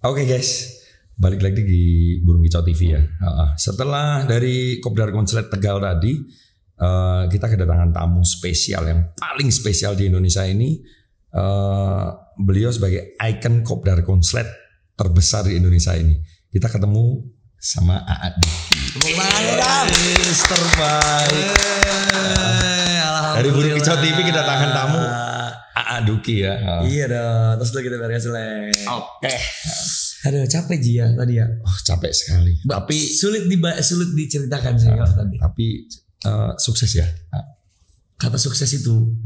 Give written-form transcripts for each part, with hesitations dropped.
Oke guys, balik lagi di Burung Kicau TV ya. Setelah dari Kopdar Konslet Tegal tadi, kita kedatangan tamu spesial yang paling spesial di Indonesia ini. Beliau sebagai ikon Kopdar Konslet terbesar di Indonesia ini. Kita ketemu sama Aa Duki. Terbaik. Dari Burung Kicau TV kedatangan tamu Aa Duki ya. Iya dong, terus kita beres lagi. Oke. Aduh capek Ji ya tadi ya. Oh capek sekali. Tapi sulit diceritakan sih kalau tadi. Tapi sukses ya. Kata sukses itu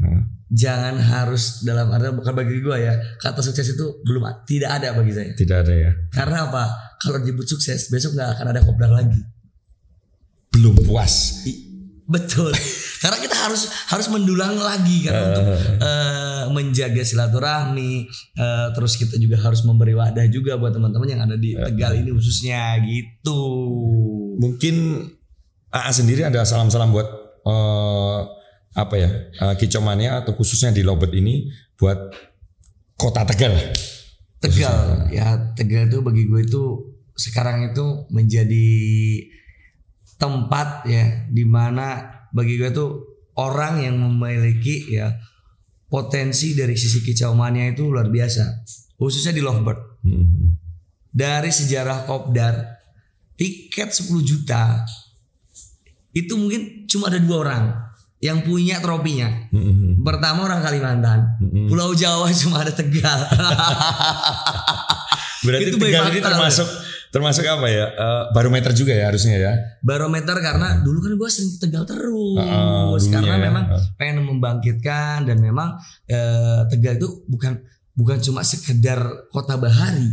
jangan harus dalam arti bukan bagi gue ya. Kata sukses itu tidak ada bagi saya. Tidak ada ya. Karena apa? Kalau disebut sukses besok nggak akan ada kopdar lagi. Belum puas. Betul. Karena kita harus mendulang lagi kan untuk menjaga silaturahmi. Terus kita juga harus memberi wadah juga buat teman-teman yang ada di Tegal ini khususnya gitu. Mungkin AA sendiri ada salam-salam buat Kicau Mania atau khususnya di Lobet ini buat kota Tegal. Tegal ya, Tegal itu bagi gue itu sekarang itu menjadi tempat ya dimana bagi gue tuh orang yang memiliki ya potensi dari sisi Kicau Mania itu luar biasa, khususnya di Lovebird. Dari sejarah kopdar tiket 10 juta itu mungkin cuma ada 2 orang yang punya tropinya. Pertama orang Kalimantan, Pulau Jawa cuma ada Tegal. Berarti itu Tegal ini termasuk apa ya? Barometer juga ya harusnya ya. Barometer karena dulu kan gue sering Tegal terus karena memang pengen membangkitkan dan memang Tegal itu bukan cuma sekedar kota bahari.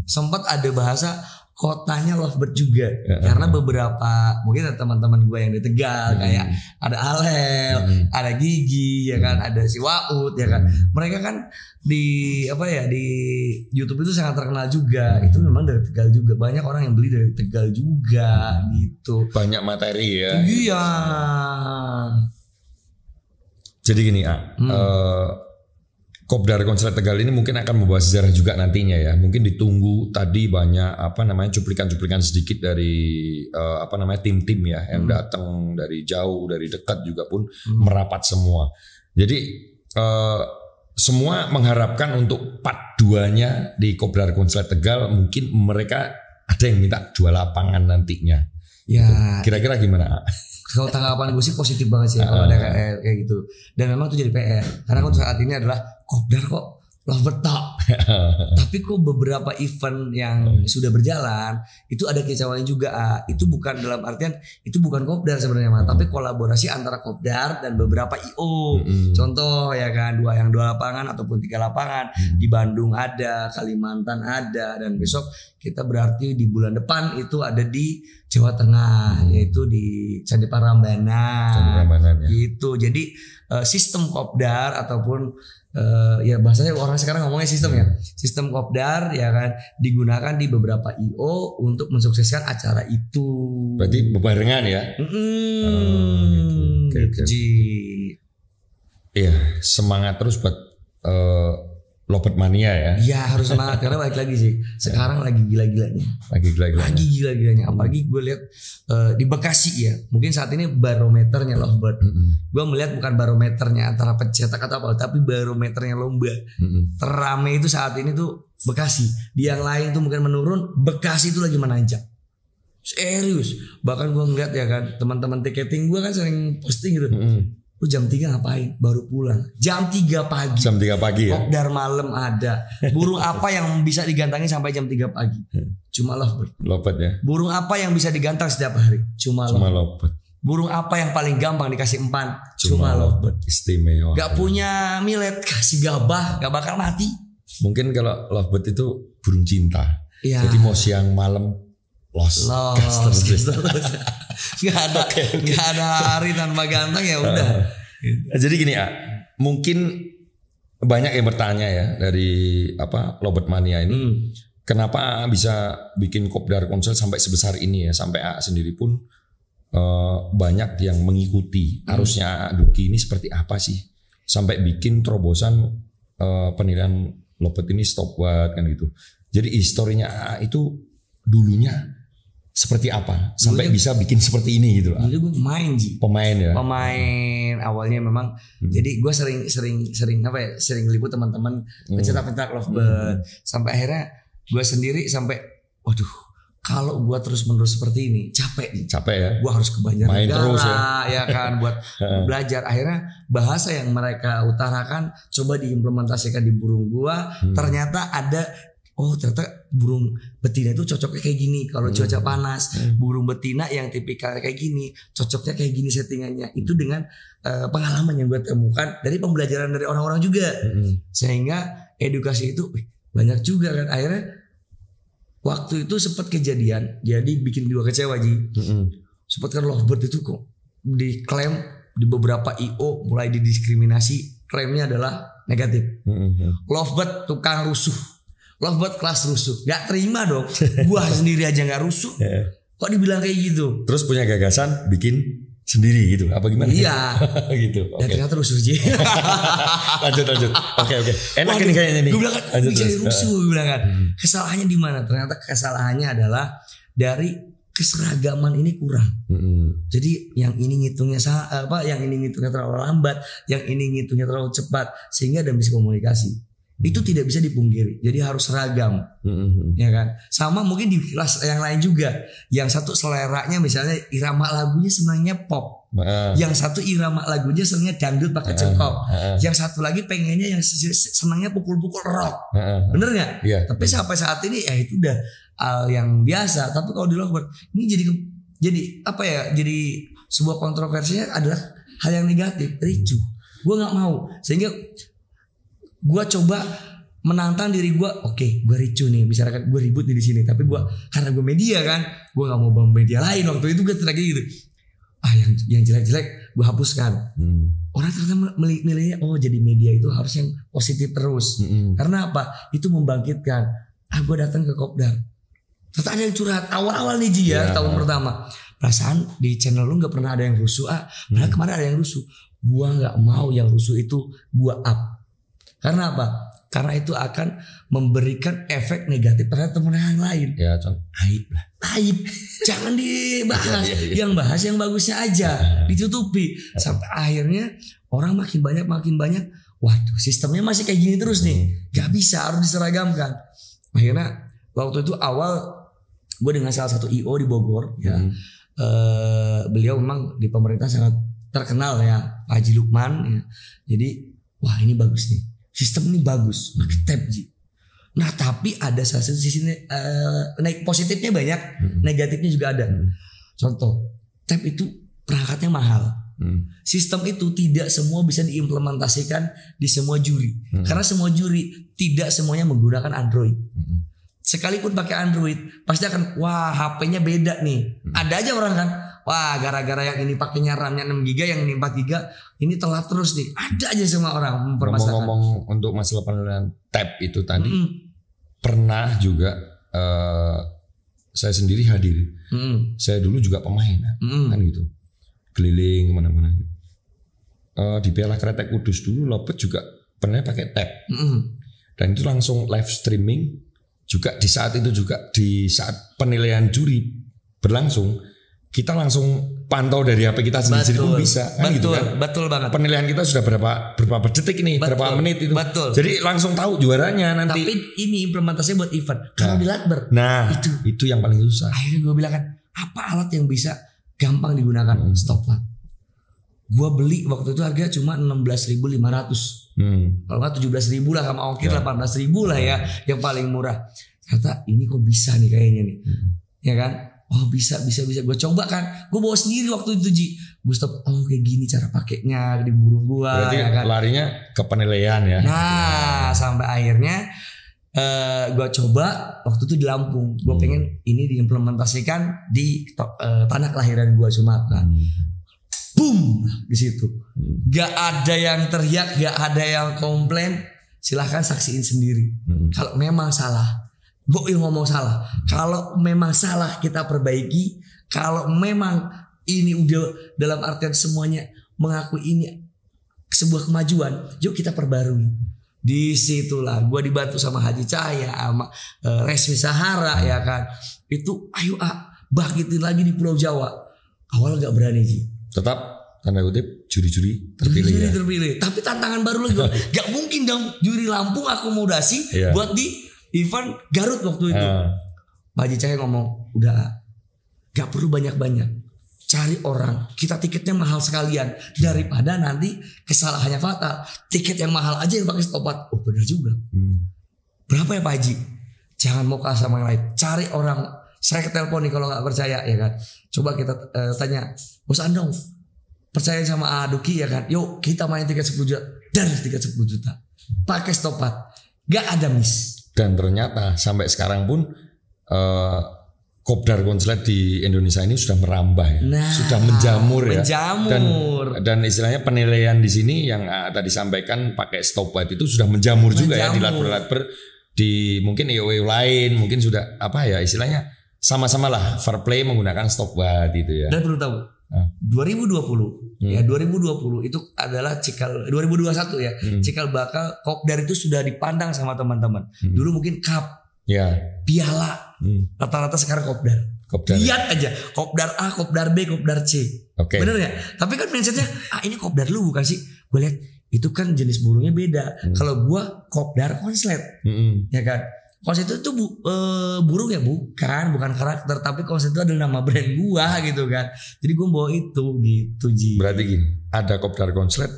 Sempat ada bahasa kotanya Lovebird juga karena beberapa mungkin ada teman-teman gue yang di Tegal kayak ada Alel, ada Gigi ya kan, ada si Waut ya kan. Mereka kan di YouTube itu sangat terkenal juga. Itu memang dari Tegal juga. Banyak orang yang beli dari Tegal juga gitu. Banyak materi ya. Iya. Jadi gini Kopdar Konslet Tegal ini mungkin akan membawa sejarah juga nantinya ya. Mungkin ditunggu tadi banyak cuplikan-cuplikan sedikit dari tim-tim ya yang datang dari jauh, dari dekat juga pun merapat semua. Jadi semua mengharapkan untuk part 2-nya di Kopdar Konslet Tegal, mungkin mereka ada yang minta 2 lapangan nantinya. Ya. Kira-kira gimana? Kalau tanggapan gue sih positif banget sih kalau ada kayak gitu. Dan memang itu jadi PR. Karena saat ini adalah kopdar kok Lovebird tak. Tapi kok beberapa event yang sudah berjalan itu ada kicauannya juga. Itu bukan dalam artian itu bukan kopdar sebenarnya tapi kolaborasi antara kopdar dan beberapa IO. Contoh ya kan 2 lapangan ataupun 3 lapangan. Di Bandung ada, Kalimantan ada, dan besok kita berarti di bulan depan itu ada di Jawa Tengah yaitu di Candi Prambanan ya. Gitu. Jadi sistem kopdar ataupun ya bahasanya orang sekarang ngomongnya sistem kopdar ya kan digunakan di beberapa IO untuk mensukseskan acara itu. Berarti bebarengan ya. Gitu. Iya, semangat terus buat Lovebird Mania ya. Iya harus semangat karena balik lagi sih. Sekarang lagi gila-gilanya. Lagi gila-gilanya. Apalagi gue lihat di Bekasi ya. Mungkin saat ini barometernya Lovebird. Gue melihat bukan barometernya antara pencetak atau apa, tapi barometernya lomba. Terame itu saat ini tuh Bekasi. Di yang lain tuh mungkin menurun, Bekasi itu lagi menanjak. Serius. Bahkan gue ngeliat ya kan teman-teman tiketing gue kan sering posting gitu. Lu jam 3 ngapain? Baru pulang. Jam 3 pagi. Jam 3 pagi ya. Kopdar malam ada. Burung apa yang bisa digantangin sampai jam 3 pagi? Cuma Lovebird. Lovebird ya. Burung apa yang bisa digantang setiap hari? Cuma Lovebird. Burung apa yang paling gampang dikasih empan? Cuma Lovebird. Istimewa. Gak punya millet, kasih gabah, gak bakal mati. Mungkin kalau Lovebird itu burung cinta. Ya. Jadi mau siang malam Los. Gak ada hari tanpa ganteng ya udah. Jadi gini mungkin banyak yang bertanya ya dari Lovebird Mania ini, kenapa bisa bikin Kopdar Konslet sampai sebesar ini ya, sampai sendiri pun banyak yang mengikuti. Arusnya Duki ini seperti apa sih sampai bikin terobosan penilaian Lovebird ini stop buat kan gitu. Jadi historinya AA itu dulunya seperti apa sampai bisa bikin seperti ini gitu lah. Jadi gue pemain ya. Pemain awalnya memang. Jadi gue sering liput teman-teman pencetak Lovebird. Sampai akhirnya gue sendiri sampai waduh, kalau gue terus-menerus seperti ini capek ya. Gue harus ke Banjarnegara terus ya kan buat belajar. Akhirnya bahasa yang mereka utarakan coba diimplementasikan di burung gue. Ternyata ada ternyata burung betina itu cocoknya kayak gini kalau cuaca panas. Burung betina yang tipikalnya kayak gini cocoknya kayak gini settingannya. Itu dengan pengalaman yang gue temukan dari pembelajaran dari orang-orang juga. Sehingga edukasi itu banyak juga kan. Akhirnya waktu itu sempat kejadian, jadi bikin gue kecewa Ji. Sempat kan Lovebird itu kok diklaim di beberapa IO mulai didiskriminasi, klaimnya adalah negatif. Lovebird tukang rusuh, Lovebird kelas rusuh, gak terima dong. Gua sendiri aja gak rusuh, kok dibilang kayak gitu. Terus punya gagasan bikin sendiri gitu, apa gimana? Iya, gitu. Dan ternyata rusuh Ji. lanjut. Oke. Enak ini kayaknya nih. Gue bilang kan, bisa rusuh. Gue bilang kan, kesalahannya di mana? Ternyata kesalahannya adalah dari keseragaman ini kurang. Jadi yang ini ngitungnya yang ini ngitungnya terlalu lambat, yang ini ngitungnya terlalu cepat, sehingga ada miskomunikasi. Itu tidak bisa dipungkiri. Jadi harus seragam, ya kan? Sama mungkin di kelas yang lain juga. Yang satu seleranya misalnya irama lagunya senangnya pop, yang satu irama lagunya senangnya dangdut pakai cengkok, yang satu lagi pengennya yang senangnya pukul-pukul rock, bener nggak? Yeah. Tapi sampai saat ini ya itu udah hal yang biasa. Tapi kalau di Lovebird ini jadi apa ya? Jadi sebuah kontroversinya adalah hal yang negatif, ricuh. Gue nggak mau, sehingga gue coba menantang diri gue. Oke, gue ricu nih, misalkan gue ribut di sini, tapi gue karena gue media kan, gue nggak mau bawa media lain. Waktu itu gue lagi gitu, yang jelek-jelek gue hapuskan. Orang ternyata milihnya jadi media itu harus yang positif terus. Karena apa? Itu membangkitkan. Gue datang ke Kopdar, ternyata ada yang curhat awal-awal nih Ji ya, tahun pertama. Perasaan di channel lu nggak pernah ada yang rusuh. Padahal kemarin ada yang rusuh. Gue nggak mau yang rusuh itu gue up. Karena apa? Karena itu akan memberikan efek negatif pada teman yang lain. Ya, Aib. Jangan dibahas. Yang bahas yang bagusnya aja, ditutupi. Sampai akhirnya orang makin banyak. Waduh, sistemnya masih kayak gini terus nih. Gak bisa, harus diseragamkan. Akhirnya waktu itu awal gue dengan salah satu IO di Bogor, ya. Beliau memang di pemerintah sangat terkenal ya, Pak Haji Lukman. Ya. Jadi, wah ini bagus nih. Sistem ini bagus, pakai tab Ji. Nah tapi ada salah satu sisi naik positifnya banyak, negatifnya juga ada. Contoh, tab itu perangkatnya mahal. Sistem itu tidak semua bisa diimplementasikan di semua juri, karena semua juri tidak semuanya menggunakan Android. Sekalipun pakai Android, pasti akan HP-nya beda nih. Ada aja orang kan, gara-gara yang ini pakainya RAM-nya 6 GB, yang ini 4 GB, ini telat terus nih. Ada aja semua orang mempermasalahkan. Ngomong untuk masalah penilaian tab itu tadi, pernah juga saya sendiri hadir. Saya dulu juga pemain, kan gitu, keliling kemana-mana. Gitu. Di Piala Kretek Kudus dulu, Lovebird juga pernah pakai tab, dan itu langsung live streaming. Juga di saat itu juga di saat penilaian juri berlangsung, kita langsung pantau dari HP kita sendiri pun bisa kan gitu kan. Betul banget. Penilaian kita sudah berapa detik ini, berapa menit itu. Betul. Jadi langsung tahu juaranya nanti. Tapi ini implementasinya buat event. Kalau di Lovebird, itu yang paling susah. Akhirnya gue bilang kan, apa alat yang bisa gampang digunakan? Stopwatch. Gue beli waktu itu harga cuma 16.500. Kalau nggak 17.000 lah, sama ongkir 18.000 lah ya, yang paling murah. Ternyata ini kok bisa nih kayaknya nih, ya kan? Oh bisa. Gue coba kan, gue bawa sendiri waktu itu Ji. Gue stop, kayak gini cara pakainya di burung gue. Berarti ya kan? Larinya ke penilaian ya. Nah sampai akhirnya gue coba waktu itu di Lampung. Gue pengen ini diimplementasikan di tanah kelahiran gue, Sumatera. Boom di situ. Gak ada yang teriak, gak ada yang komplain. Silahkan saksiin sendiri. Kalau memang salah, ngomong salah. Kalau memang salah kita perbaiki. Kalau memang ini udah dalam artian semuanya mengakui ini sebuah kemajuan, yuk kita perbarui. Di situlah gue dibantu sama Haji Cahya, sama Resmi Sahara ya kan. Itu ayo bangkitin lagi di Pulau Jawa. Awal gak berani Ji. Tetap tanda kutip juri-juri terpilih ya. Terpilih. Tapi tantangan baru lagi. Gak mungkin dong juri Lampung akomodasi buat di event Garut waktu itu. Haji Cahya ngomong, udah gak perlu banyak-banyak. Cari orang, kita tiketnya mahal sekalian daripada nanti kesalahannya fatal. Tiket yang mahal aja yang pakai stopat. Oh benar juga. Berapa ya Pak Haji? Jangan mau kalah sama yang lain. Cari orang. Saya ke telepon nih kalau nggak percaya ya kan. Coba kita tanya Bos Andong, percaya sama Aduki ya kan. Yuk kita main tiket 10 juta. Dan tiket 10 juta pakai stopat, gak ada miss. Dan ternyata sampai sekarang pun Kopdar konslet di Indonesia ini sudah merambah ya, sudah menjamur ya. Dan istilahnya penilaian di sini yang tadi disampaikan pakai stopwatch itu sudah menjamur juga ya di latber di mungkin EO lain mungkin sudah apa ya istilahnya sama-sama lah fair play menggunakan stopwatch itu ya. Dan perlu tahu 2020 ya 2020 itu adalah cikal 2021 ya cikal bakal Kopdar itu sudah dipandang sama teman-teman. Dulu mungkin cup piala rata-rata sekarang Kopdar. Lihat aja Kopdar A, Kopdar B, Kopdar C. Bener gak? Tapi kan mindsetnya ini Kopdar lu bukan sih? Gue lihat itu kan jenis burungnya beda. Kalau gue Kopdar konslet, ya kan? Konslet itu burung ya bukan karakter, tapi konslet itu adalah nama brand gue gitu kan. Jadi gue bawa itu gitu Ji. Berarti gini, ada Kopdar konslet.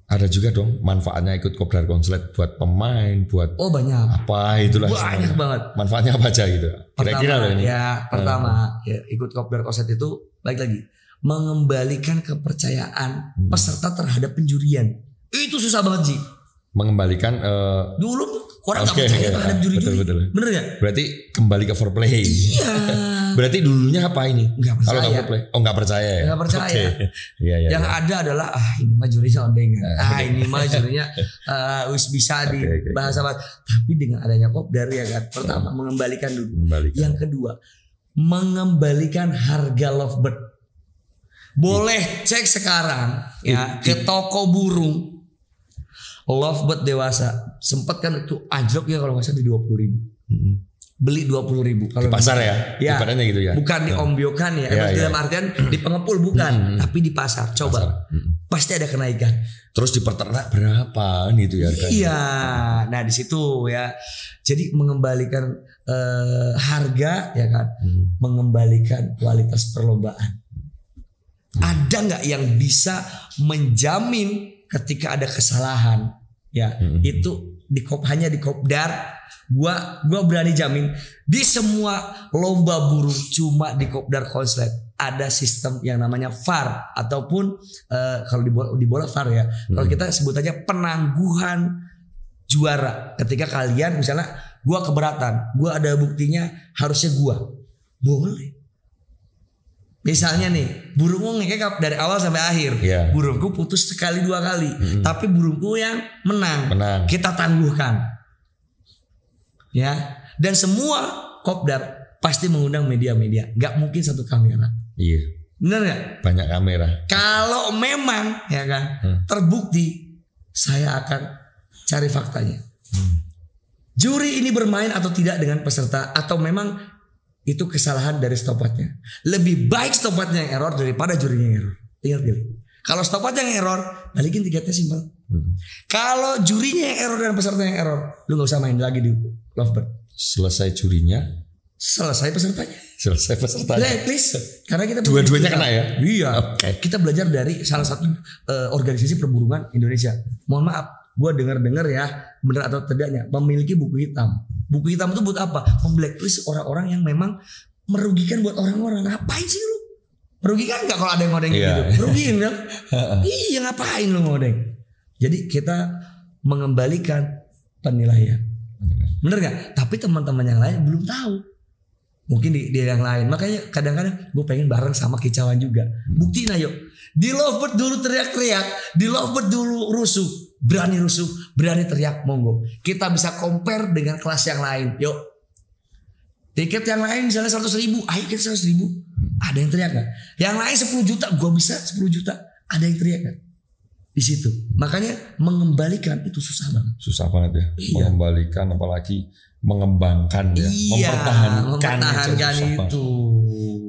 Ada juga dong manfaatnya ikut Kopdar konslet buat pemain, buat banyak. Apa itulah banyak semuanya. Banget. Manfaatnya apa aja gitu. Kira-kira loh ini. Pertama ikut Kopdar konslet itu baik lagi mengembalikan kepercayaan peserta terhadap penjurian. Itu susah banget sih. Mengembalikan dulu orang nggak percaya terhadap juri-juri. Betul. Bener gak? Berarti kembali ke foreplay. Iya. Berarti dulunya apa ini? Nggak percaya. Kalau foreplay, nggak percaya ya. Nggak percaya. Iya. Yang ada adalah ini mah jurinya ondengan. Ini mah jurinya bisa dibahas apa. Tapi dengan adanya Kopdar ya kan. Pertama mengembalikan dulu. Yang kedua mengembalikan harga lovebird. Boleh cek sekarang ya ke toko burung. Lovebird dewasa sempat kan itu anjlok ya kalau nggak salah di 20.000. Beli 20.000 kalau di pasar ya. Ibaratnya gitu ya. Bukan di ombyokan ya. Dalam artian di pengepul bukan, tapi di pasar. Coba. Pasti ada kenaikan. Terus di peternak berapa gitu ya harganya? Iya. Nah, di situ ya. Jadi mengembalikan harga ya kan. Mengembalikan kualitas perlombaan. Ada nggak yang bisa menjamin ketika ada kesalahan ya itu hanya di Kopdar gua berani jamin di semua lomba burung cuma di Kopdar konslet ada sistem yang namanya VAR ataupun kalau di bola VAR ya kalau kita sebut aja penangguhan juara ketika kalian misalnya gua keberatan gua ada buktinya harusnya gua boleh. Misalnya nih, burungku ngekek dari awal sampai akhir. Burungku putus sekali 2 kali. Tapi burungku yang menang. Kita tangguhkan. Ya. Dan semua Kopdar pasti mengundang media-media. Gak mungkin satu kamera. Iya. Bener gak? Banyak kamera. Kalau memang ya kan terbukti, saya akan cari faktanya. Juri ini bermain atau tidak dengan peserta atau memang itu kesalahan dari stopwatchnya. Lebih baik stopwatchnya yang error daripada jurinya yang error. Ingat pilih. Kalau stopwatch yang error, balikin tiketnya simpel. Kalau jurinya yang error dan peserta yang error, lu gak usah main lagi di Lovebird. Selesai jurinya, selesai pesertanya. Selesai pesertanya. Nah, please. Karena kita dua-duanya kena ya. Iya. Kita belajar dari salah satu organisasi perburungan Indonesia. Mohon maaf, gue dengar ya, benar atau tidaknya, memiliki buku hitam. Buku hitam itu buat apa? Memblacklist orang-orang yang memang merugikan buat orang-orang. Ngapain sih lu? Merugikan nggak kalau ada yang ngodeng gitu? Merugikan kan? Iya ngapain lu ngodeng? Jadi kita mengembalikan penilaian. Bener nggak? Tapi teman-teman yang lain belum tahu. Mungkin di yang lain. Makanya kadang-kadang gue pengen bareng sama kicauan juga. Buktiin ayo. Di Lovebird dulu teriak-teriak. Di Lovebird dulu rusuh. Berani teriak, monggo. Kita bisa compare dengan kelas yang lain. Yuk. Tiket yang lain misalnya 100.000, ayo kita 100.000. Ada yang teriak gak? Yang lain 10 juta, gue bisa 10 juta. Ada yang teriak gak? di situ. Makanya mengembalikan itu susah banget. Susah banget ya. Iya. Mengembalikan apalagi mengembangkan ya. Iya, mempertahankan itu.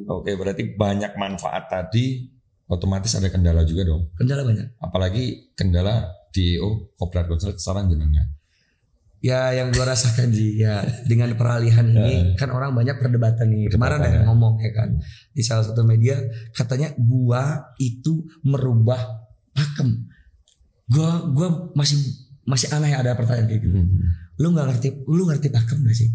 Oke, berarti banyak manfaat tadi, otomatis ada kendala juga dong. Kendala banyak. Apalagi kendala di Kopdar Konslet sekarang jenengan. Ya yang gue rasakan ya dengan peralihan ini kan orang banyak perdebatan nih. Kemarin ada yang ngomong ya kan di salah satu media katanya gua itu merubah pakem. Gua masih aneh ada pertanyaan kayak gitu. Lu ngerti pakem gak sih?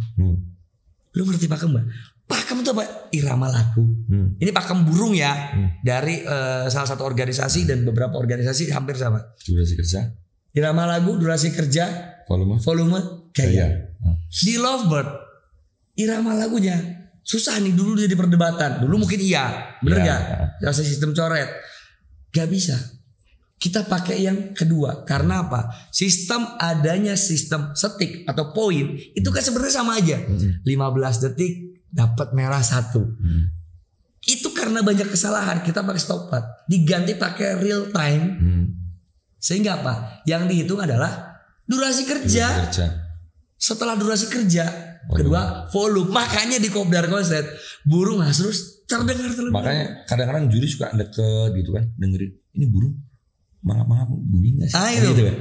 Lu ngerti pakem gak? Pakem itu apa? Irama lagu. Ini pakem burung ya dari salah satu organisasi dan beberapa organisasi hampir sama. Durasi kerja. Irama lagu, durasi kerja, volume gaya. Di Lovebird irama lagunya susah nih, dulu jadi perdebatan. Dulu mungkin iya, bener gak? Jasa sistem coret. Gak bisa. Kita pakai yang kedua. Karena apa? Adanya sistem setik atau poin itu kan sebenarnya sama aja. 15 detik dapat merah 1. Itu karena banyak kesalahan kita pakai stopwatch, diganti pakai real time. Sehingga apa? Yang dihitung adalah durasi kerja. Setelah durasi kerja, kedua volume. Makanya di Kopdar Konslet burung harus terdengar terlebih. Makanya kadang-kadang juri suka deket gitu kan, dengerin ini burung malam-malam bunyi nggak sih? Gitu kan?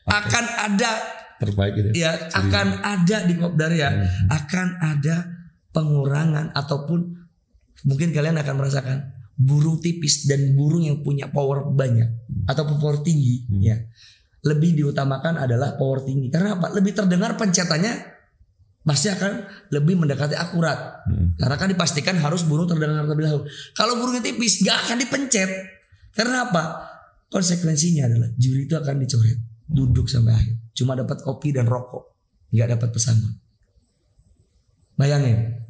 Akan ada terbaik gitu. Ya, akan ada di Kopdar ya. Akan ada pengurangan ataupun mungkin kalian akan merasakan burung tipis dan burung yang punya power banyak atau power tinggi ya. Lebih diutamakan adalah power tinggi. Karena apa? Lebih terdengar pencetannya pasti akan lebih mendekati akurat. Karena kan dipastikan harus burung terdengar terlebih dahulu. Kalau burungnya tipis gak akan dipencet. Karena apa? Konsekuensinya adalah juri itu akan dicoret. Duduk sampai akhir. Cuma dapat kopi dan rokok. Gak dapat pesangon. Bayangin.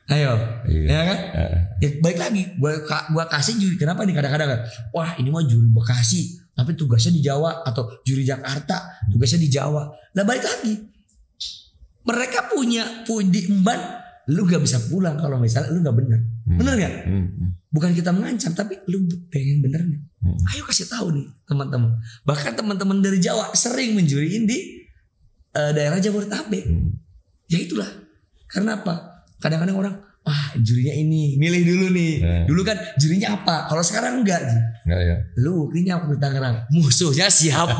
Ayo, ya kan? Ya, baik lagi, gua kasih juri. Kenapa nih kadang-kadang kan? Wah ini mah juri Bekasi, tapi tugasnya di Jawa, atau juri Jakarta, tugasnya di Jawa. Nah balik lagi, mereka punya di emban, lu gak bisa pulang kalau misalnya lu gak bener, bener gak? Bukan kita mengancam, tapi lu pengen benernya. Ayo kasih tahu nih teman-teman. Bahkan teman-teman dari Jawa sering menjuriin di daerah Jabodetabek. Ya itulah. Karena apa? Kadang-kadang orang, wah jurinya ini, milih dulu nih. Dulu kan jurinya apa? Kalau sekarang enggak ya. Lu buktinya aku di Tangerang, musuhnya siapa?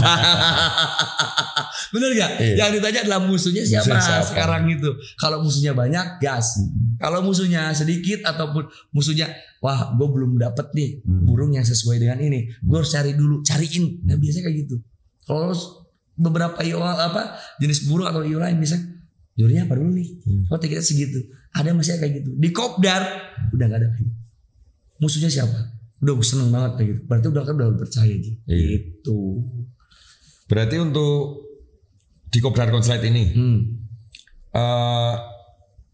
Bener gak? Yang ditanya adalah musuhnya siapa sekarang itu. Kalau musuhnya banyak, gas. Kalau musuhnya sedikit ataupun musuhnya, wah gue belum dapet nih burung yang sesuai dengan ini, gue harus cariin. Nah biasanya kayak gitu. Kalau beberapa jenis burung atau IO lain misalnya, jurinya apa dulu nih? Oh tiketnya segitu. Ada masih kayak gitu. Di Kopdar udah gak ada lagi. Musuhnya siapa? Udah seneng banget kayak gitu. Berarti udah percaya gitu. Gitu. Berarti untuk di Kopdar Konslet ini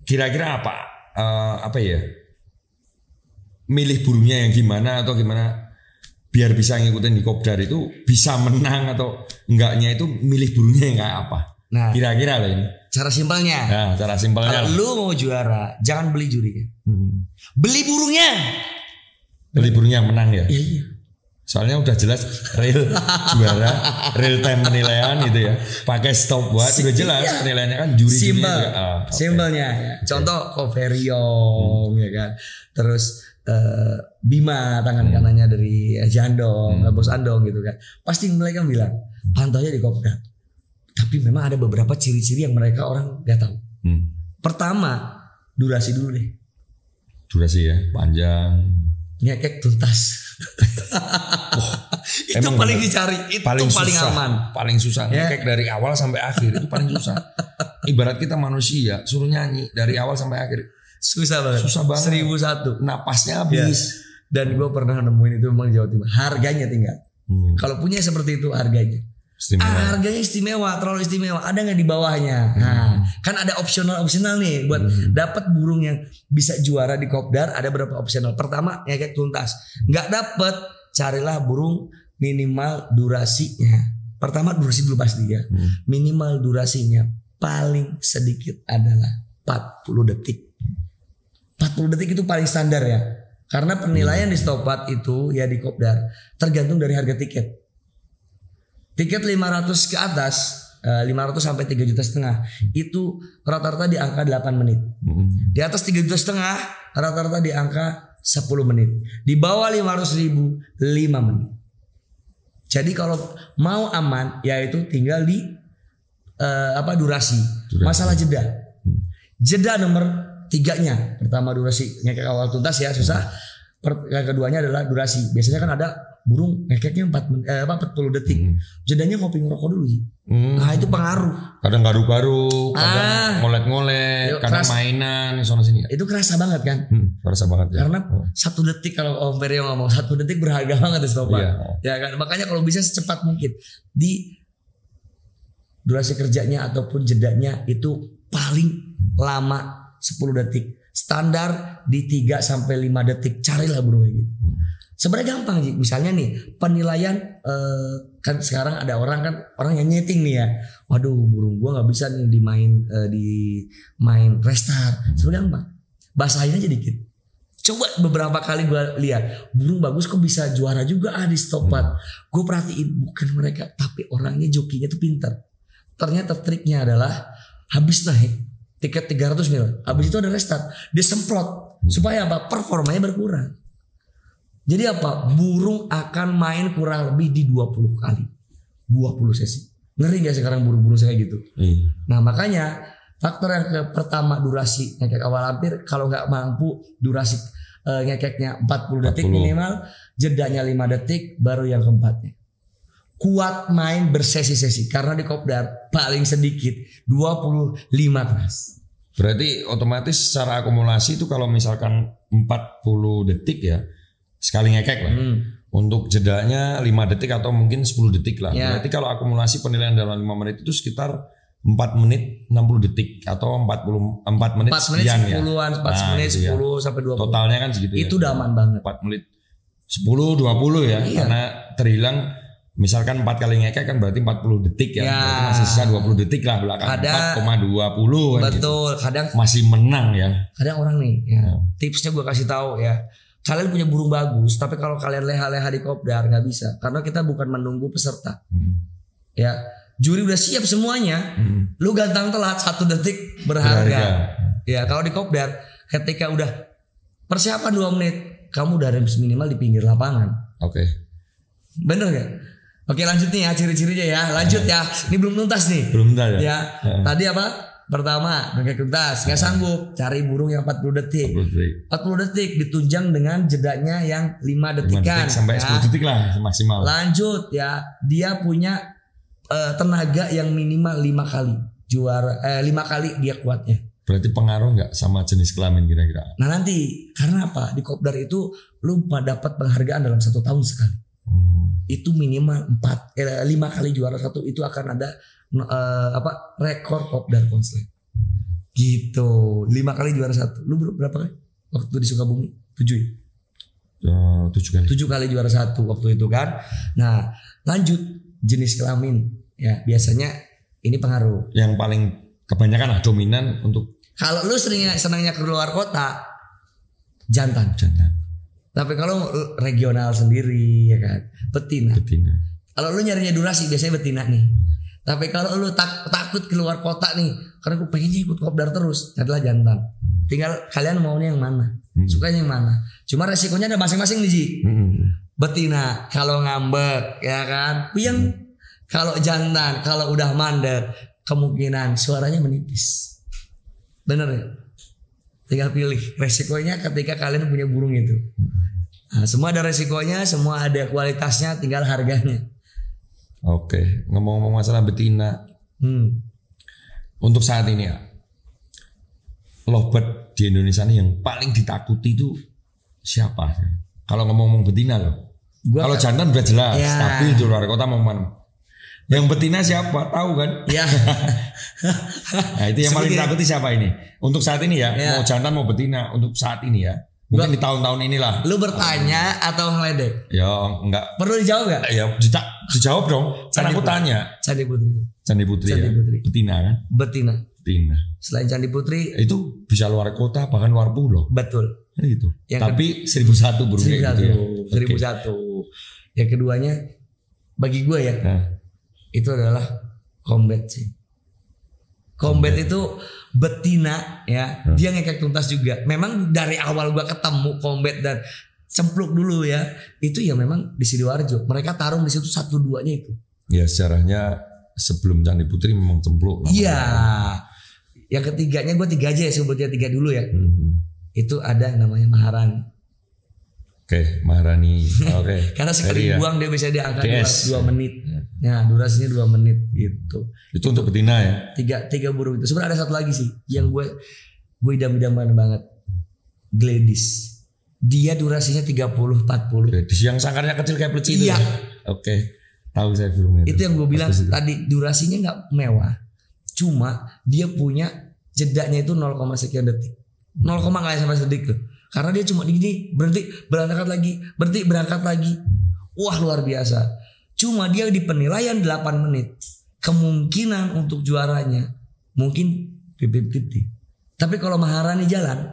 kira-kira apa ya? Milih burungnya yang gimana atau gimana biar bisa ngikutin di Kopdar itu bisa menang atau enggaknya itu milih burungnya yang kayak apa? Nah, kira-kira lah ini. Cara simpelnya. Nah, cara simpelnya. Kalau lu mau juara, jangan beli jurinya. Beli burungnya. Beli burungnya yang menang ya. Iya. Soalnya udah jelas real juara, real time penilaian gitu ya. Pakai stopwatch udah jelas penilaiannya kan juri. Simpelnya ya. Contoh Coveriong ya kan. Terus Bima tangan kanannya dari Jandong, Bos Andong gitu kan. Pasti mereka bilang pantaunya di Kopdar. Tapi memang ada beberapa ciri-ciri yang mereka orang gak tahu. Pertama, durasi dulu deh. Durasi ya, panjang. Ngekek tuntas. Itu paling dicari, itu paling susah, aman. Paling susah ngekek dari awal sampai akhir itu paling susah. Ibarat kita manusia suruh nyanyi dari awal sampai akhir. Susah banget. 1001. Napasnya habis. Dan gue pernah nemuin itu memang Jawa Timur. Harganya tinggal. Kalau punya seperti itu harganya. Harganya istimewa, terlalu istimewa. Ada nggak di bawahnya? Nah, kan ada opsional nih buat dapat burung yang bisa juara di Kopdar. Ada berapa opsional? Pertama ngekek tuntas. Nggak dapat, carilah burung minimal durasinya. Pertama durasi dulu pasti ya. Minimal durasinya paling sedikit adalah 40 detik. 40 detik itu paling standar ya. Karena penilaian di stopwatch itu ya di Kopdar tergantung dari harga tiket. Tiket 500 ke atas, 500 sampai 3,5 juta itu rata-rata di angka 8 menit. Di atas 3,5 juta rata-rata di angka 10 menit. Di bawah 500.000 5 menit. Jadi kalau mau aman yaitu tinggal di durasi. Masalah jeda. Jeda nomor 3-nya. Pertama durasi ngekek awal tuntas ya susah. Yang keduanya adalah durasi. Biasanya kan ada burung ngekeknya 40 detik. Jedanya ngopi ngerokok dulu sih. Nah itu pengaruh. Kadang garuk-garuk, kadang ngolek-ngolek, kadang mainan sono sini. Itu kerasa banget kan? Kerasa banget ya. Karena 1 detik kalau Om Ferry ngomong 1 detik berharga banget di Stopan. Ya kan? Makanya kalau bisa secepat mungkin di durasi kerjanya ataupun jedanya itu paling lama 10 detik. Standar di 3 sampai 5 detik. Carilah burung kayak gitu. Sebenarnya gampang sih. Misalnya nih penilaian kan sekarang ada orang yang nyeting nih ya. Waduh burung gua nggak bisa nih di main restart. Sebenarnya gampang. Basahin aja dikit. Coba beberapa kali gua lihat burung bagus kok bisa juara juga di Stopat. Gue perhatiin bukan mereka tapi orangnya jokinya tuh pintar. Ternyata triknya adalah habis naik tiket 300 mil. Habis itu ada restart. Dia semprot supaya apa? Performanya berkurang. Jadi apa? Burung akan main kurang lebih di 20 kali. 20 sesi. Ngeri gak sekarang burung-burung saya gitu? Nah makanya faktor yang pertama durasi ngekek awal hampir. Kalau gak mampu durasi ngekeknya 40 detik minimal. Jedanya 5 detik baru yang keempatnya. Kuat main bersesi-sesi. Karena di kopdar paling sedikit 25 keras. Berarti otomatis secara akumulasi itu kalau misalkan 40 detik ya. Sekali ngekek lah. Untuk jedanya 5 detik atau mungkin 10 detik lah. Berarti kalau akumulasi penilaian dalam 5 menit itu sekitar 4 menit 60 detik atau 4 menit 4 sekian menit 10-an, 4 menit 10 sampai 20. Totalnya kan segitu. Itu udah aman banget. 4 menit 10 20 ya. Karena terhilang misalkan 4 kali ngekek kan berarti 40 detik ya. Berarti masih sisa 20 detik lah belakang. 4,20 kan. Betul, gitu. Kadang masih menang ya. Kadang orang nih tipsnya gue kasih tahu ya. Kalian punya burung bagus, tapi kalau kalian leha-leha di kopdar nggak bisa, karena kita bukan menunggu peserta. Ya, juri udah siap semuanya, lu gantang telat 1 detik berharga. Ya, kalau di kopdar, ketika udah persiapan 2 menit, kamu udah harus minimal di pinggir lapangan. Bener nggak? Oke lanjut nih ya ciri-cirinya ya, lanjut ya. Ini belum tuntas nih. Belum tuntas ya. Tadi apa? Pertama, ngekek tuntas, nggak sanggup, cari burung yang 40 detik. 40 detik ditunjang dengan jedanya yang 5 detikan. 5 detik sampai 10 detik lah maksimal. Lanjut ya, dia punya tenaga yang minimal 5 kali juara, 5 kali dia kuatnya. Berarti pengaruh nggak sama jenis kelamin kira-kira? Nah nanti, karena apa? Di kopdar itu lu dapat penghargaan dalam 1 tahun sekali. Itu minimal 5 kali juara 1 itu akan ada rekor kopdar konslet gitu. 5 kali juara 1. Lu berapa kali waktu di Sukabumi? 7 ya? 7 kali juara 1 waktu itu kan. Nah lanjut jenis kelamin ya, biasanya ini pengaruh. Yang paling kebanyakan lah dominan untuk kalau lu senangnya keluar kota jantan. Tapi kalau regional sendiri ya kan betina. Kalau lu nyarinya durasi biasanya betina nih. Tapi kalau lu takut keluar kota nih, karena gue pengennya ikut kopdar terus, adalah jantan. Tinggal kalian maunya yang mana, sukanya yang mana. Cuma resikonya ada masing-masing nih Ji. Betina kalau ngambek ya kan, puyeng. Kalau jantan kalau udah mandek, kemungkinan suaranya menipis. Bener ya? Tinggal pilih resikonya ketika kalian punya burung itu. Nah, semua ada resikonya, semua ada kualitasnya, tinggal harganya. Oke, ngomong-ngomong masalah betina, untuk saat ini ya, lovebird di Indonesia nih yang paling ditakuti itu siapa? Kalau ngomong-ngomong betina loh, kalau jantan udah jelas, stabil di luar kota mau mana. Yang betina siapa? Tahu kan? Ya. Nah itu yang paling ditakuti siapa ini? Untuk saat ini ya, mau jantan mau betina, untuk saat ini ya. Mungkin di tahun-tahun inilah. Lu bertanya atau ngeledek? Ya enggak. Perlu dijawab gak? Ya dijawab dong. Karena aku tanya. Candi Putri. Candi Putri. Betina kan? Betina. Selain Candi Putri itu bisa luar kota bahkan luar pulau. Betul. Itu. Tapi 1001 burung kayak gitu ya. 1001. Yang keduanya bagi gue ya. itu adalah combat sih. Combat itu betina ya, dia ngekek tuntas juga. Memang dari awal gua ketemu combat dan cempluk dulu ya, itu ya memang di Sidoarjo. Mereka tarung di situ 1-2-nya itu. Ya sejarahnya sebelum Candi Putri memang cempluk. Iya. Yang ketiganya gue 3 aja ya, sebutnya 3 dulu ya. Itu ada namanya Maharani. Oke, Maharani. Oke. Karena sekali buang dia bisa diangkat 2 menit. Ya, durasinya 2 menit gitu. Itu untuk betina ya? 3 burung itu. Sebenarnya ada satu lagi sih yang gue idam-idamkan banget. Gladys. Dia durasinya 30-40. Gladys yang sangkarnya kecil kayak peci itu. Iya. Oke. Tahu saya burungnya. Itu yang gue bilang tadi, durasinya nggak mewah. Cuma dia punya jedanya itu 0, sekian detik. 0, nggak sampai sedetik tuh. Karena dia cuma gini, berhenti, berangkat lagi, berhenti, berangkat lagi. Wah, luar biasa. Cuma dia di penilaian 8 menit. Kemungkinan untuk juaranya mungkin 50-50. Tapi kalau Maharani jalan,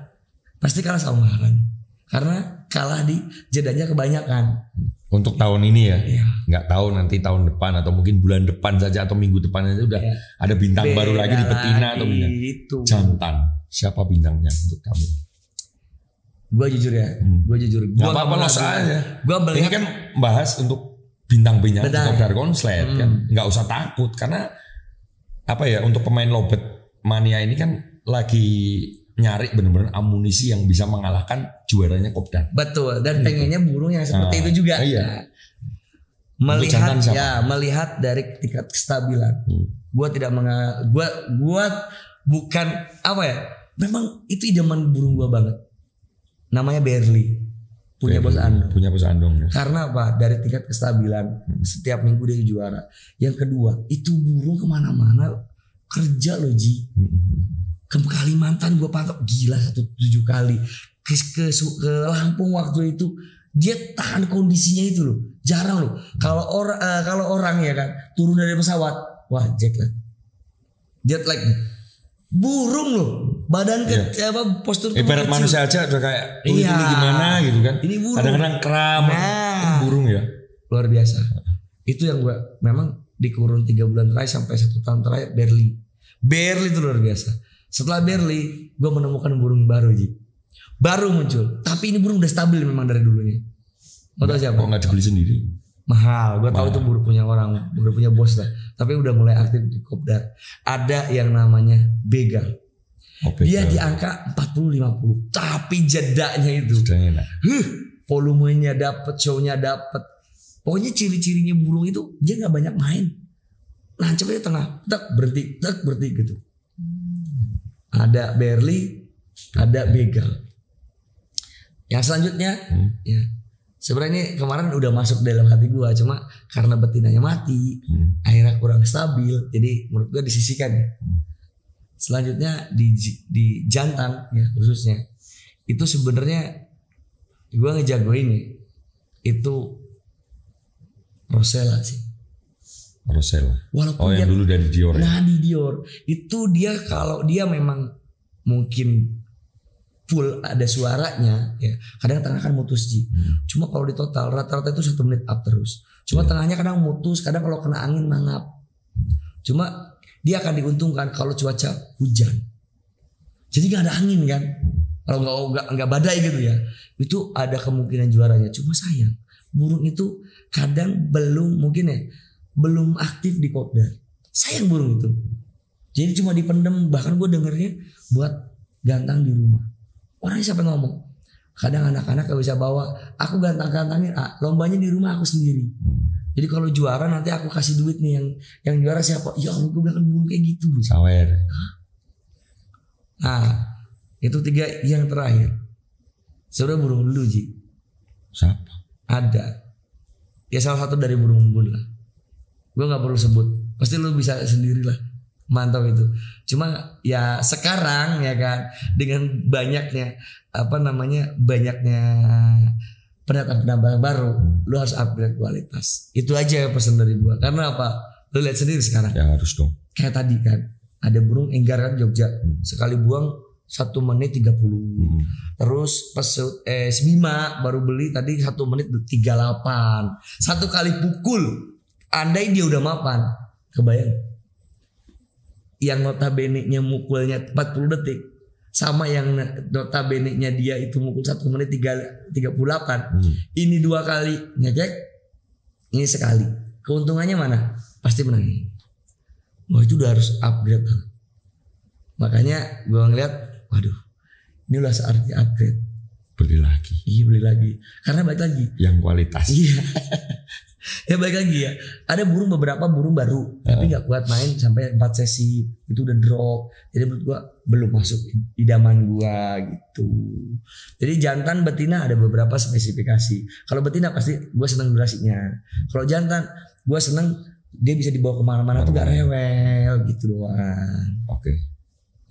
pasti kalah sama Maharani. Karena kalah di jedanya kebanyakan. Untuk tahun ini ya, iya. Nggak tahu nanti tahun depan atau mungkin bulan depan saja atau minggu depan itu udah ada bintang baru lagi di betina atau bintang jantan. Siapa bintangnya untuk kamu? Gue jujur ya, gue jujur. Gak apa-apa loh soalnya. Ini kan bahas untuk bintang-bintang Kopdar Konslet kan, nggak usah takut karena apa ya, untuk pemain lobet mania ini kan lagi nyari benar-benar amunisi yang bisa mengalahkan juaranya Kopdar. Betul, dan pengennya burung yang seperti itu juga. Iya. Melihat dari tingkat kestabilan. Gua tidak gua bukan apa ya? Memang itu idaman burung gua banget. Namanya Berli. Punya Bos Andong. Punya Bos Andong ya. Karena apa? Dari tingkat kestabilan, setiap minggu dia juara. Yang kedua, itu burung kemana-mana kerja loh Ji. Ke Kalimantan gue pantau gila 7 kali. Ke Lampung waktu itu dia tahan kondisinya itu loh. Jarang loh. Kalau orang ya kan turun dari pesawat, wah jet lag. Burung loh. Badan postur ibarat manusia aja udah kayak ini gimana gitu kan. Ini burung. Kadang-kadang kram. Burung ya. Luar biasa. Itu yang gue memang di kurun 3 bulan terakhir sampai 1 tahun terakhir Berli itu luar biasa. Setelah Berli gue menemukan burung baru Ji. Baru muncul. Tapi ini burung udah stabil memang dari dulunya. Mau tahu siapa? Kok gak dibeli sendiri? Mahal. Gue tahu itu burung punya orang, burung punya bos lah. Tapi udah mulai aktif di Kopdar. Ada yang namanya Begal. Dia di angka 40-50. Tapi jedanya itu volumenya dapet, show-nya dapet. Pokoknya ciri-cirinya burung itu dia gak banyak main. Nancapnya tengah, berhenti gitu. Ada Berli, ada Begal. Yang selanjutnya ya, sebenarnya kemarin udah masuk dalam hati gua, cuma karena betinanya mati, akhirnya kurang stabil, jadi menurut gua disisihkan ya. Selanjutnya di jantan ya khususnya, itu sebenarnya gua ngejagoin ya, itu Rosella sih. Rosella. Walaupun yang dulu dari Dior. Nah di Dior itu dia kalau dia memang mungkin full ada suaranya ya, kadang tengah kan mutus Ji. Cuma kalau di total rata-rata itu 1 menit up terus. Cuma tengahnya kadang mutus, kadang kalau kena angin mangap. Cuma dia akan diuntungkan kalau cuaca hujan. Jadi nggak ada angin kan. Kalau nggak badai gitu ya, itu ada kemungkinan juaranya. Cuma sayang burung itu kadang belum aktif di Kopdar. Sayang burung itu. Jadi cuma dipendem, bahkan gue dengernya buat gantang di rumah. Orangnya siapa yang ngomong? Kadang anak-anak gak bisa bawa, aku gantang-gantangin, lombanya di rumah aku sendiri. Jadi kalau juara nanti aku kasih duit nih, yang juara siapa? Ya Allah, gue bilang burung kayak gitu. Sawer. Nah, itu 3 yang terakhir. Sebenarnya burung dulu Ji. Siapa? Ada. Ya salah satu dari burung embun lah. Gue gak perlu sebut, pasti lu bisa sendiri lah. Mantap itu. Cuma ya sekarang ya kan, dengan banyaknya pendatang baru, lu harus upgrade kualitas. Itu aja pesan dari gua. Karena apa? Lu lihat sendiri sekarang. Ya harus dong. Kayak tadi kan, ada burung enggar kan Jogja. Sekali buang 1 menit 30. Terus Bima baru beli tadi 1 menit 38. 1 kali pukul, andai dia udah mapan, Kebayang? Yang notabene-nya mukulnya 40 detik sama yang notabene-nya dia itu mukul 1 menit 38. Ini 2 kali ngecek, ini sekali. Keuntungannya mana? Pasti menang. Wah, itu udah harus upgrade banget. Makanya gue ngeliat, waduh, ini udah saatnya upgrade. Beli lagi. Iya, beli lagi. Karena balik lagi. Yang kualitas. Iya. Ya balik lagi ya. Ada beberapa burung baru, tapi nggak kuat main sampai 4 sesi. Itu udah drop. Jadi menurut gua belum masuk idaman gua gitu. Jadi jantan betina ada beberapa spesifikasi. Kalau betina pasti gua seneng durasinya. Kalau jantan gua seneng dia bisa dibawa kemana-mana tuh gak rewel gitu doang. Oke.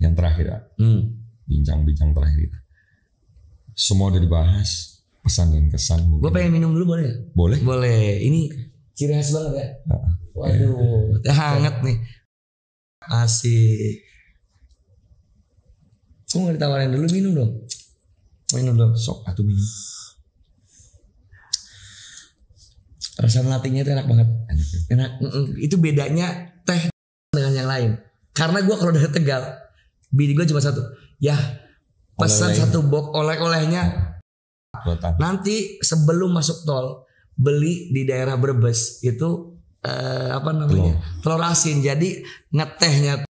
Yang terakhir ya. Bincang-bincang terakhir kita. Semua udah dibahas. Pesan dan kesan mungkin. Gue pengen minum dulu boleh ya? Boleh. Boleh. Ini ciri khas banget ya. Waduh, hangat nih. Asik. Gue mau ditawarin dulu, minum dong. Minum dong. Sok atau minum. Rasa melatinya itu enak banget. Enak ya? Enak. Itu bedanya teh dengan yang lain. Karena gue kalau dari Tegal, bini gue cuma satu. Ya, pesan satu box oleh-olehnya. Nanti sebelum masuk tol beli di daerah Brebes itu apa namanya telur asin. Jadi ngetehnya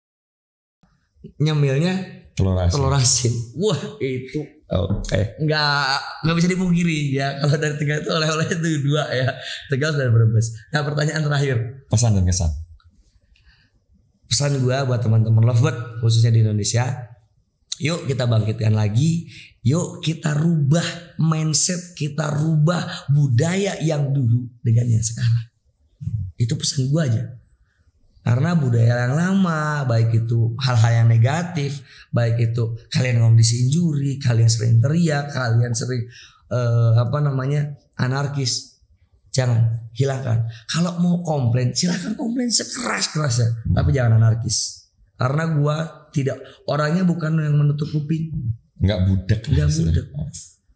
nyemilnya telur asin. Wah itu nggak bisa dipungkiri ya. Kalau dari Tegal itu oleh-oleh itu 2 ya, Tegal dan Brebes. Nah pertanyaan terakhir, pesan dan kesan. Pesan gue buat teman-teman lovebird khususnya di Indonesia, yuk kita bangkitkan lagi. Yuk kita rubah mindset, kita rubah budaya yang dulu dengan yang sekarang. Itu pesan gue aja. Karena budaya yang lama, baik itu hal-hal yang negatif, baik itu kalian ngomong disinjuri, kalian sering teriak, kalian sering anarkis, jangan hilangkan. Kalau mau komplain, silakan komplain sekeras-kerasnya, tapi jangan anarkis. Karena gue tidak, orangnya bukan yang menutup kuping. Nggak budek.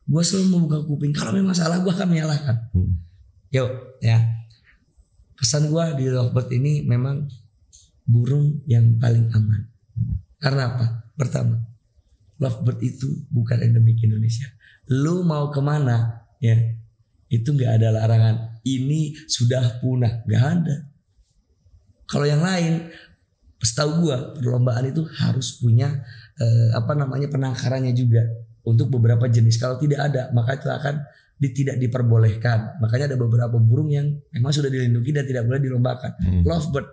Gue selalu membuka kuping. Kalau memang salah gue akan menyalahkan. Yuk ya. Pesan gue di lovebird ini memang burung yang paling aman. Karena apa? Pertama, lovebird itu bukan endemik Indonesia. Lu mau kemana ya, itu nggak ada larangan. Ini sudah punah, nggak ada. Kalau yang lain, setahu gue perlombaan itu harus punya penangkarannya juga untuk beberapa jenis. Kalau tidak ada, maka itu akan tidak diperbolehkan. Makanya ada beberapa burung yang memang sudah dilindungi dan tidak boleh dilombakan. Lovebird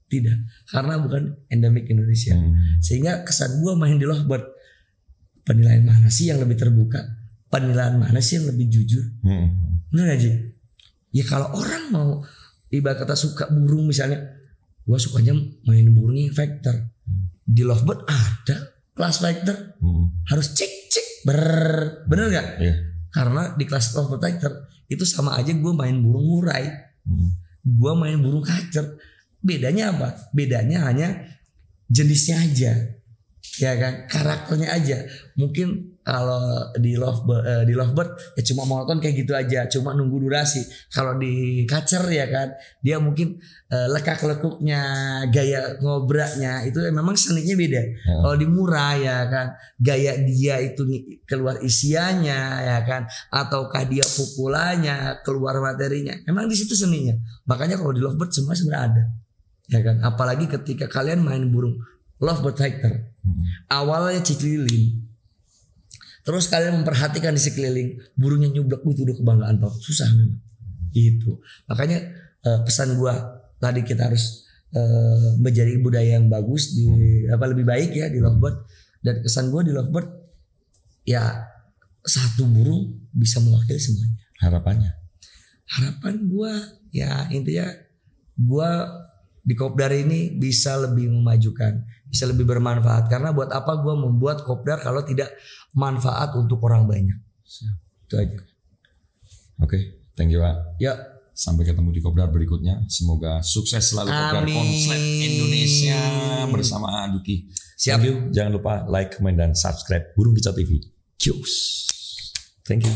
tidak, karena bukan endemik Indonesia. Sehingga kesan gue main di lovebird, penilaian mana sih yang lebih terbuka, penilaian mana sih yang lebih jujur. Bener gak Ji? Ya kalau orang mau ibarat kata suka burung misalnya, gue sukanya main burungnya vector. Di lovebird ada kelas vector, harus cek bener nggak? Karena di kelas lovebird vector itu sama aja gue main burung murai, gue main burung kacer. Bedanya apa? Bedanya hanya jenisnya aja, ya kan? Karakternya aja. Mungkin kalau di lovebird ya cuma monoton kayak gitu aja, cuma nunggu durasi. Kalau di kacer ya kan, dia mungkin lekak-lekuknya, gaya ngobraknya itu memang seninya beda. Kalau di murai ya kan, gaya dia itu keluar isiannya ya kan, ataukah dia pukulannya, keluar materinya, memang di situ seninya. Makanya kalau di lovebird semua sebenarnya ada, ya kan. Apalagi ketika kalian main burung lovebird vector, awalnya ciklilin. Terus kalian memperhatikan di sekeliling, burungnya nyublek, itu udah kebanggaan banget. Susah memang. Gitu. Makanya pesan gua tadi kita harus menjadi budaya yang bagus di lebih baik ya di lovebird. Dan kesan gua di lovebird ya satu burung bisa mewakili semuanya. Harapan gua ya intinya gua di kopdar ini bisa lebih memajukan, bisa lebih bermanfaat. Karena buat apa gue membuat kopdar kalau tidak manfaat untuk orang banyak. Itu aja. Oke, thank you Pak. Ya. Sampai ketemu di kopdar berikutnya. Semoga sukses selalu kopdar konslet Indonesia bersama Duki. Siap. Thank you. Jangan lupa like, comment, dan subscribe Burung Kicau TV. Cheers. Thank you.